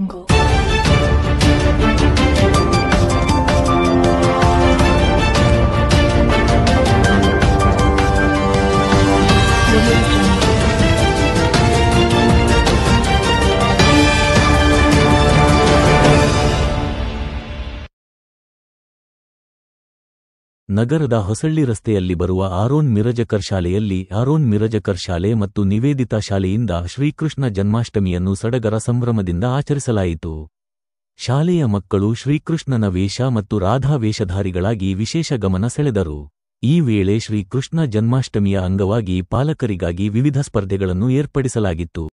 Jungle. ನಗರದ ಹೊಸಳ್ಳಿ ರಸ್ತೆಯಲ್ಲಿ ಬರುವ ಆರೋನ್ ಮಿರಜಕರ್ ಶಾಲೆಯಲ್ಲಿ ಆರೋನ್ ಮಿರಜಕರ್ ಶಾಲೆ ಮತ್ತು ನಿವೇದಿತಾ ಶಾಲೆಯಿಂದ ಶ್ರೀಕೃಷ್ಣ ಜನ್ಮಾಷ್ಟಮಿಯನ್ನು ಸಡಗರ ಸಂಭ್ರಮದಿಂದ ಆಚರಿಸಲಾಯಿತು. ಶಾಲೆಯ ಮಕ್ಕಳು ಶ್ರೀಕೃಷ್ಣನ ವೇಷ ಮತ್ತು ರಾಧಾ ವೇಷಧಾರಿಗಳಾಗಿ ವಿಶೇಷ ಗಮನ ಸೆಳೆದರು. ಈ ವೇಳೆ ಶ್ರೀಕೃಷ್ಣ ಜನ್ಮಾಷ್ಟಮಿಯ ಅಂಗವಾಗಿ ಪಾಲಕರಿಗಾಗಿ ವಿವಿಧ ಸ್ಪರ್ಧೆಗಳನ್ನು ಏರ್ಪಡಿಸಲಾಗಿತ್ತು.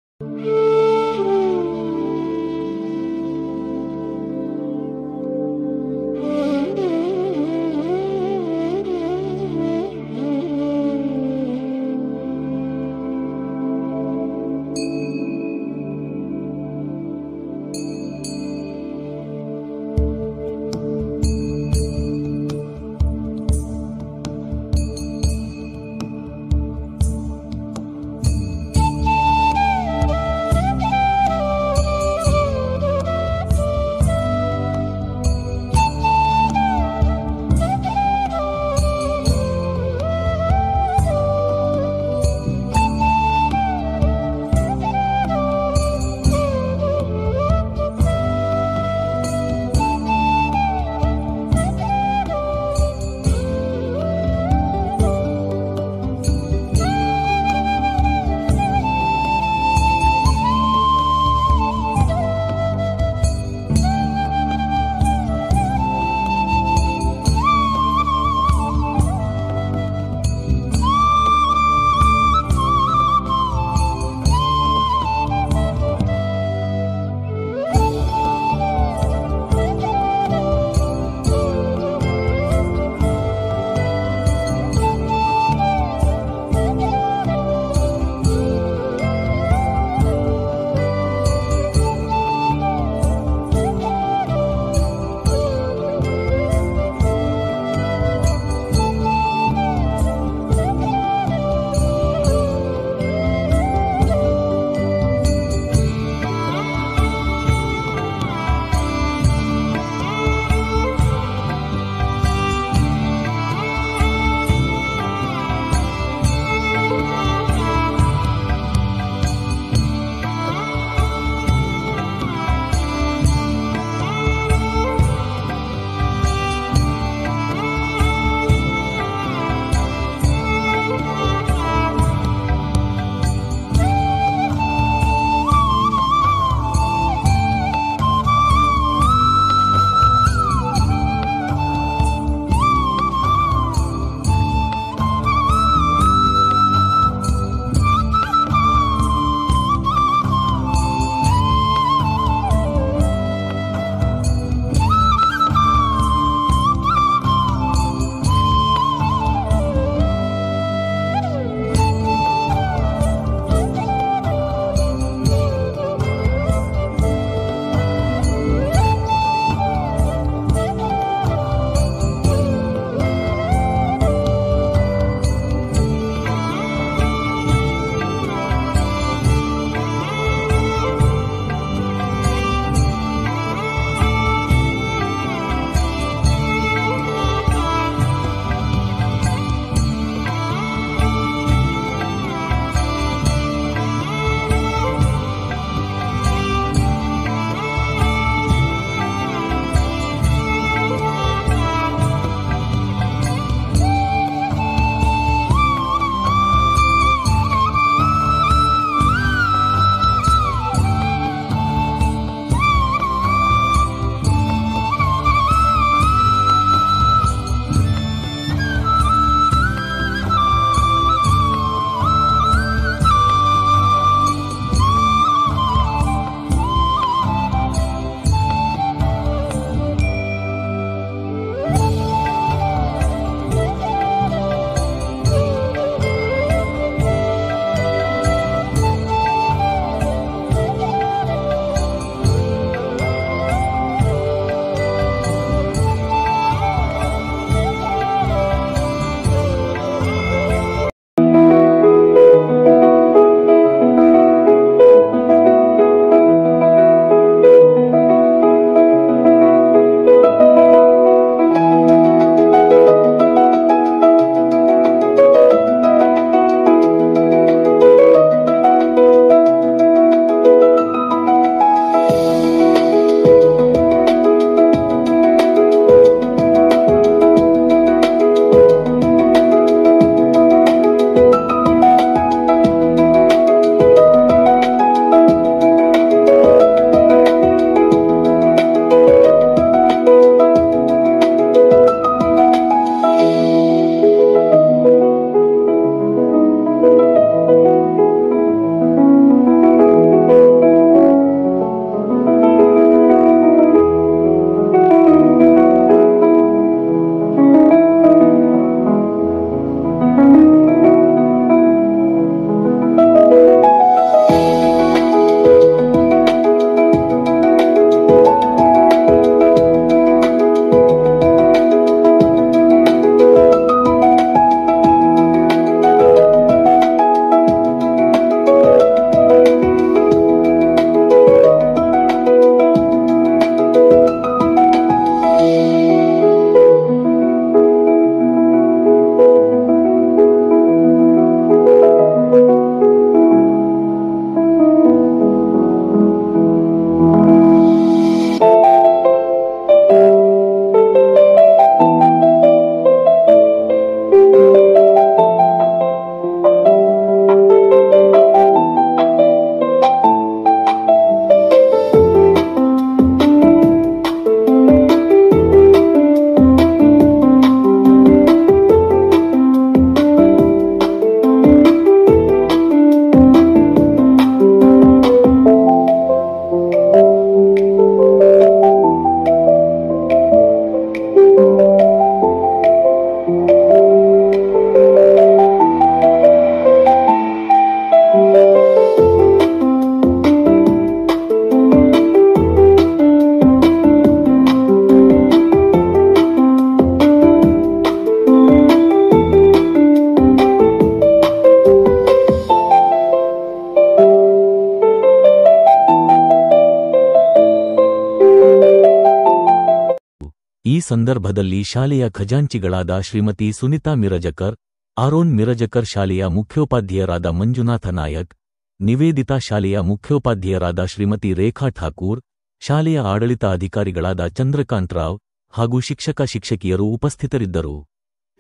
ಈ ಸಂದರ್ಭದಲ್ಲಿ ಶಾಲೆಯ ಖಜಾಂಚಿಗಳಾದ ಶ್ರೀಮತಿ ಸುನಿತಾ ಮಿರಜಕರ್, ಆರೋನ್ ಮಿರಜಕರ್ ಶಾಲೆಯ ಮುಖ್ಯೋಪಾಧ್ಯಾಯರಾದ ಮಂಜುನಾಥ ನಾಯಕ್, ನಿವೇದಿತಾ ಶಾಲೆಯ ಮುಖ್ಯೋಪಾಧ್ಯಾಯರಾದ ಶ್ರೀಮತಿ ರೇಖಾ ಠಾಕೂರ್, ಶಾಲೆಯ ಆಡಳಿತ ಅಧಿಕಾರಿಗಳಾದ ಚಂದ್ರಕಾಂತ್ ರಾವ್ ಹಾಗೂ ಶಿಕ್ಷಕಿಯರು ಉಪಸ್ಥಿತರಿದ್ದರು.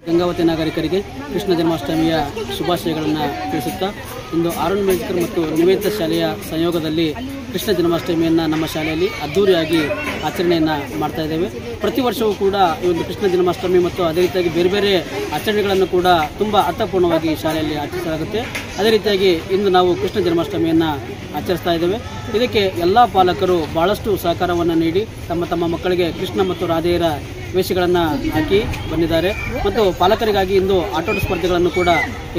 ಗಂಗಾವತಿ ನಾಗರಿಕರಿಗೆ ಕೃಷ್ಣ ಜನ್ಮಾಷ್ಟಮಿಯ ಶುಭಾಶಯಗಳನ್ನು ತಿಳಿಸುತ್ತಾ, ಇಂದು ಆರೋನ್ ಮಿರಜಕರ್ ಮತ್ತು ನಿವೇದಿತಾ ಶಾಲೆಯ ಸಂಯೋಗದಲ್ಲಿ ಕೃಷ್ಣ ಜನ್ಮಾಷ್ಟಮಿಯನ್ನು ನಮ್ಮ ಶಾಲೆಯಲ್ಲಿ ಅದ್ದೂರಿಯಾಗಿ ಆಚರಣೆಯನ್ನು ಮಾಡ್ತಾ ಇದ್ದೇವೆ. ಪ್ರತಿ ವರ್ಷವೂ ಕೂಡ ಈ ಒಂದು ಕೃಷ್ಣ ಜನ್ಮಾಷ್ಟಮಿ ಮತ್ತು ಅದೇ ರೀತಿಯಾಗಿ ಬೇರೆ ಬೇರೆ ಆಚರಣೆಗಳನ್ನು ಕೂಡ ತುಂಬ ಅರ್ಥಪೂರ್ಣವಾಗಿ ಶಾಲೆಯಲ್ಲಿ ಆಚರಿಸಲಾಗುತ್ತೆ. ಅದೇ ರೀತಿಯಾಗಿ ಇಂದು ನಾವು ಕೃಷ್ಣ ಜನ್ಮಾಷ್ಟಮಿಯನ್ನು ಆಚರಿಸ್ತಾ ಇದ್ದೇವೆ. ಇದಕ್ಕೆ ಎಲ್ಲ ಪಾಲಕರು ಬಹಳಷ್ಟು ಸಹಕಾರವನ್ನು ನೀಡಿ ತಮ್ಮ ಮಕ್ಕಳಿಗೆ ಕೃಷ್ಣ ಮತ್ತು ರಾಧೆಯರ ವೇಷಗಳನ್ನು ಹಾಕಿ ಬಂದಿದ್ದಾರೆ. ಮತ್ತು ಪಾಲಕರಿಗಾಗಿ ಇಂದು ಆಟೋಟ ಸ್ಪರ್ಧೆಗಳನ್ನು ಕೂಡ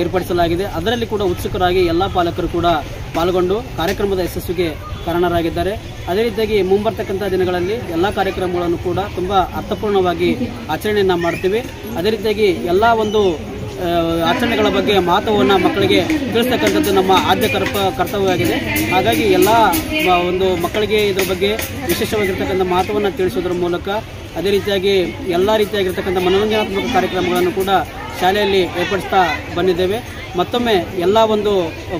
ಏರ್ಪಡಿಸಲಾಗಿದೆ. ಅದರಲ್ಲಿ ಕೂಡ ಉತ್ಸುಕರಾಗಿ ಎಲ್ಲ ಪಾಲಕರು ಕೂಡ ಪಾಲ್ಗೊಂಡು ಕಾರ್ಯಕ್ರಮದ ಯಶಸ್ವಿಗೆ ಕಾರಣರಾಗಿದ್ದಾರೆ. ಅದೇ ರೀತಿಯಾಗಿ ಮುಂಬರ್ತಕ್ಕಂಥ ದಿನಗಳಲ್ಲಿ ಎಲ್ಲ ಕಾರ್ಯಕ್ರಮಗಳನ್ನು ಕೂಡ ತುಂಬ ಅರ್ಥಪೂರ್ಣವಾಗಿ ಆಚರಣೆಯನ್ನು ಮಾಡ್ತೀವಿ. ಅದೇ ರೀತಿಯಾಗಿ ಎಲ್ಲ ಒಂದು ಆಚರಣೆಗಳ ಬಗ್ಗೆ ಮಹತ್ವವನ್ನು ಮಕ್ಕಳಿಗೆ ತಿಳಿಸ್ತಕ್ಕಂಥದ್ದು ನಮ್ಮ ಆದ್ಯ ಕರ್ತವ್ಯವಾಗಿದೆ. ಹಾಗಾಗಿ ಎಲ್ಲ ಒಂದು ಮಕ್ಕಳಿಗೆ ಇದರ ಬಗ್ಗೆ ವಿಶೇಷವಾಗಿರ್ತಕ್ಕಂಥ ಮಹತ್ವವನ್ನು ತಿಳಿಸೋದ್ರ ಮೂಲಕ ಅದೇ ರೀತಿಯಾಗಿ ಎಲ್ಲ ರೀತಿಯಾಗಿರ್ತಕ್ಕಂಥ ಮನೋರಂಜನಾತ್ಮಕ ಕಾರ್ಯಕ್ರಮಗಳನ್ನು ಕೂಡ ಶಾಲೆಯಲ್ಲಿ ಏರ್ಪಡಿಸ್ತಾ ಬಂದಿದ್ದೇವೆ. ಮತ್ತೊಮ್ಮೆ ಎಲ್ಲ ಒಂದು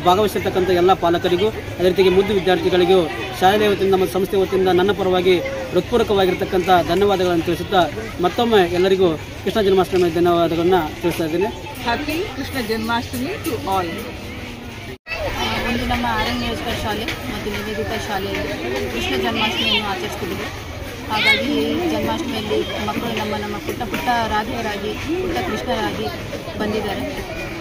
ಭಾಗವಹಿಸಿರ್ತಕ್ಕಂಥ ಎಲ್ಲ ಪಾಲಕರಿಗೂ ಅದೇ ರೀತಿಯಾಗಿ ಮುದ್ದು ವಿದ್ಯಾರ್ಥಿಗಳಿಗೂ ಶಾಲೆಯ ವತಿಯಿಂದ ನಮ್ಮ ಸಂಸ್ಥೆ ವತಿಯಿಂದ ನನ್ನ ಪರವಾಗಿ ಹೃತ್ಪೂರ್ವಕವಾಗಿರ್ತಕ್ಕಂಥ ಧನ್ಯವಾದಗಳನ್ನು ತಿಳಿಸುತ್ತಾ ಮತ್ತೊಮ್ಮೆ ಎಲ್ಲರಿಗೂ ಕೃಷ್ಣ ಜನ್ಮಾಷ್ಟಮಿ ಧನ್ಯವಾದಗಳನ್ನು ತಿಳಿಸ್ತಾ ಇದ್ದೇನೆ. Happy Krishna Janmashtami to all. ಒಂದು ನಮ್ಮ ಆರೋನ್ ಮಿರಜಕರ್ ಶಾಲೆ ಮತ್ತು ನಿವೇದಿತಾ ಶಾಲೆಯಲ್ಲಿ ಕೃಷ್ಣ ಜನ್ಮಾಷ್ಟಮಿಯನ್ನು ಆಚರಿಸ್ತಿದ್ದೀವಿ. ಹಾಗಾಗಿ ಈ ಜನ್ಮಾಷ್ಟಮಿಯಲ್ಲಿ ಮಕ್ಕಳು ನಮ್ಮ ಪುಟ್ಟ ರಾಧೆಯರಾಗಿ ಪುಟ್ಟ ಕೃಷ್ಣರಾಗಿ ಬಂದಿದ್ದಾರೆ.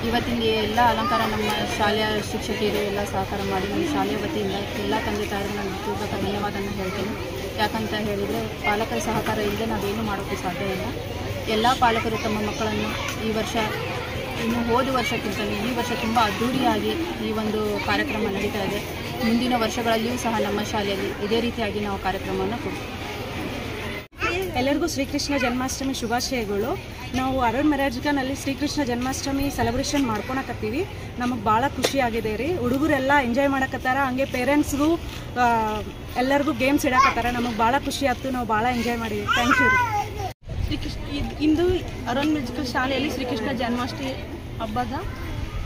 ಇವತ್ತಿನ ಎಲ್ಲ ಅಲಂಕಾರ ನಮ್ಮ ಶಾಲೆಯ ಶಿಕ್ಷಕಿಯರು ಎಲ್ಲ ಸಹಕಾರ ಮಾಡಿ ನಮ್ಮ ಶಾಲೆಯ ವತಿಯಿಂದ ಎಲ್ಲ ತಂದೆ ತಾಯಿಗಳು ನಾನು ಪೂರ್ವಕ ಧನ್ಯವಾದವನ್ನು ಹೇಳ್ತೀನಿ. ಯಾಕಂತ ಹೇಳಿದರೆ ಪಾಲಕರ ಸಹಕಾರ ಇಲ್ಲದೆ ನಾವೇನು ಮಾಡೋಕ್ಕೆ ಸಾಧ್ಯ ಇಲ್ಲ. ಎಲ್ಲ ಪಾಲಕರು ತಮ್ಮ ಮಕ್ಕಳನ್ನು ಈ ವರ್ಷ ಇನ್ನು ಹೋದ ವರ್ಷಕ್ಕಿಂತ ಈ ವರ್ಷ ತುಂಬ ಅದ್ಧೂರಿಯಾಗಿ ಈ ಒಂದು ಕಾರ್ಯಕ್ರಮ ನಡೀತಾ ಇದೆ. ಮುಂದಿನ ವರ್ಷಗಳಲ್ಲಿಯೂ ಸಹ ನಮ್ಮ ಶಾಲೆಯಲ್ಲಿ ಇದೇ ರೀತಿಯಾಗಿ ನಾವು ಕಾರ್ಯಕ್ರಮವನ್ನು ಕೊಡ್ತೀವಿ. ಎಲ್ಲರಿಗೂ ಶ್ರೀಕೃಷ್ಣ ಜನ್ಮಾಷ್ಟಮಿ ಶುಭಾಶಯಗಳು. ನಾವು ಆರೋನ್ ಮಿರಜಕರ್ನಲ್ಲಿ ಶ್ರೀಕೃಷ್ಣ ಜನ್ಮಾಷ್ಟಮಿ ಸೆಲೆಬ್ರೇಷನ್ ಮಾಡ್ಕೊಳಕತ್ತೀವಿ. ನಮಗೆ ಭಾಳ ಖುಷಿ ಆಗಿದೆ ರೀ. ಹುಡುಗರೆಲ್ಲ ಎಂಜಾಯ್ ಮಾಡಕತ್ತಾರ, ಹಂಗೆ ಪೇರೆಂಟ್ಸ್ಗೂ ಎಲ್ಲರಿಗೂ ಗೇಮ್ಸ್ ಇಡಕತ್ತಾರ. ನಮಗೆ ಭಾಳ ಖುಷಿ ಆಗ್ತು, ನಾವು ಭಾಳ ಎಂಜಾಯ್ ಮಾಡಿದ್ವಿ. ಥ್ಯಾಂಕ್ ಯು ರೀ. ಇಂದು ಆರೋನ್ ಮಿರಜಕರ್ ಶಾಲೆಯಲ್ಲಿ ಶ್ರೀಕೃಷ್ಣ ಜನ್ಮಾಷ್ಟಮಿ ಹಬ್ಬದ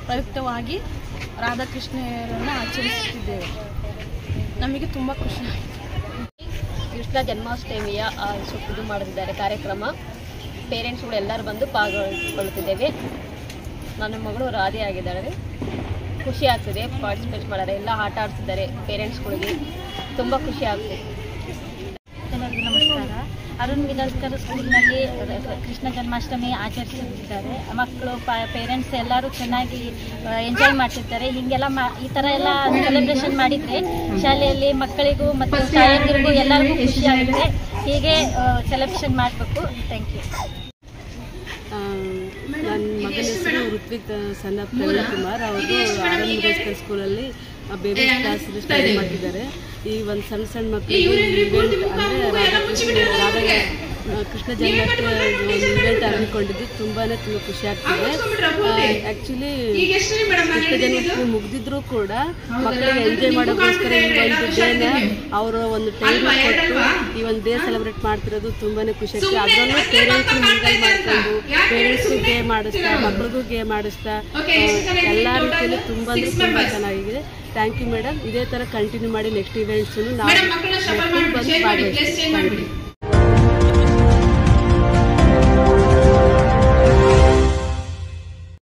ಪ್ರಯುಕ್ತವಾಗಿ ರಾಧಾಕೃಷ್ಣರನ್ನು ಆಚರಿಸುತ್ತಿದ್ದೇವೆ. ನಮಗೆ ತುಂಬ ಖುಷಿ ಆಯಿತು. ಕೃಷ್ಣ ಜನ್ಮಾಷ್ಟಮಿಯ ಇದು ಮಾಡುತ್ತಿದ್ದಾರೆ ಕಾರ್ಯಕ್ರಮ. ಪೇರೆಂಟ್ಸ್ಗಳು ಎಲ್ಲರೂ ಬಂದು ಪಾಲ್ಗೊಳ್ಳುತ್ತಿದ್ದೇವೆ. ನನ್ನ ಮಗಳು ರಾಧೆ ಆಗಿದ್ದಾಳೆ. ಖುಷಿ ಆಗ್ತಿದೆ. ಪಾರ್ಟಿಸಿಪೇಟ್ ಮಾಡಿದ್ದಾರೆ, ಎಲ್ಲ ಆಟ ಆಡ್ತಿದ್ದಾರೆ. ಪೇರೆಂಟ್ಸ್ಗಳಿಗೆ ತುಂಬ ಖುಷಿ ಆಗ್ತಿದೆ. ಎಲ್ಲರಿಗೂ ನಮಸ್ಕಾರ. ಆರೋನ್ ಮಿರಜಕರ್ ಸ್ಕೂಲ್ನಲ್ಲಿ ಕೃಷ್ಣ ಜನ್ಮಾಷ್ಟಮಿ ಆಚರಿಸುತ್ತಿದ್ದಾರೆ. ಮಕ್ಕಳು ಪೇರೆಂಟ್ಸ್ ಎಲ್ಲರೂ ಚೆನ್ನಾಗಿ ಎಂಜಾಯ್ ಮಾಡ್ತಿರ್ತಾರೆ. ಹೀಗೆಲ್ಲ ಈ ಥರ ಎಲ್ಲ ಸೆಲೆಬ್ರೇಷನ್ ಮಾಡಿದರೆ ಶಾಲೆಯಲ್ಲಿ ಮಕ್ಕಳಿಗೂ ಮತ್ತು ತಾಯಂದಿರಿಗೂ ಎಲ್ಲರಿಗೂ ಖುಷಿಯಾಗುತ್ತೆ. ಹೀಗೆ ಸೆಲೆಬ್ರೇಷನ್ ಮಾಡಬೇಕು. Thank you. ನನ್ನ ಮಗನ ಹೆಸರು ಋತ್ವಿಕ್ ಸಣ್ಣ ಪ್ರವೀಣ್ ಕುಮಾರ್. ಅವರು ಆರೋನ್ ಮಿರಜಕರ್ ಸ್ಕೂಲಲ್ಲಿ ಬೇಬಿ ಕ್ಲಾಸ್ ಸ್ಟಡಿ ಮಾಡ್ತಿದ್ದಾರೆ. ಈ ಒಂದು ಸಣ್ಣ ಮಕ್ಕಳಿಗೆ ಇವೆಂಟ್ ಅಂದರೆ ರಾಧಾ ಕೃಷ್ಣ ಜನ್ಮಾಷ್ಟಮಿ ಇವೆಂಟ್ ಹಮ್ಮಿಕೊಂಡಿದ್ದು ತುಂಬಾ ಖುಷಿ ಆಗ್ತಿದೆ. ಆ್ಯಕ್ಚುಲಿ ಕೃಷ್ಣ ಜನ್ಮಾಷ್ಟಮಿ ಮುಗಿದಿದ್ರೂ ಕೂಡ ಮಕ್ಕಳಿಗೆ ಎಂಜಾಯ್ ಮಾಡೋಕ್ಕೋಸ್ಕರ ಈ ಒಂದು ಡೇನ ಅವರು ಒಂದು ಟೈಮ್ ಕೊಟ್ಟು ಈ ಒಂದು ಡೇ ಸೆಲೆಬ್ರೇಟ್ ಮಾಡ್ತಿರೋದು ತುಂಬಾ ಖುಷಿ ಆಗ್ತದೆ. ಅದರಲ್ಲೂ ಪೇರೆಂಟ್ಸ್ ಮಿಂಗಲ್ ಮಾಡ್ಕೊಂಡು ಪೇರೆಂಟ್ಸ್ಗೂ ಗೇಮ್ ಆಡಿಸ್ತಾ ಮಕ್ಳಿಗೂ ಗೇಮ್ ಆಡಿಸ್ತಾ ಎಲ್ಲ ರೀತಿಯಲ್ಲಿ ತುಂಬ ಅಂದರೆ ತುಂಬ ಚೆನ್ನಾಗಿದೆ. Thank you madam. ಇದೇ ಥರ ಕಂಟಿನ್ಯೂ ಮಾಡಿ ನೆಕ್ಸ್ಟ್ ಇವೆಂಟ್ಸನ್ನು ನಾವು ಬಂದು ಭಾಗವಹಿಸ್ತೀವಿ.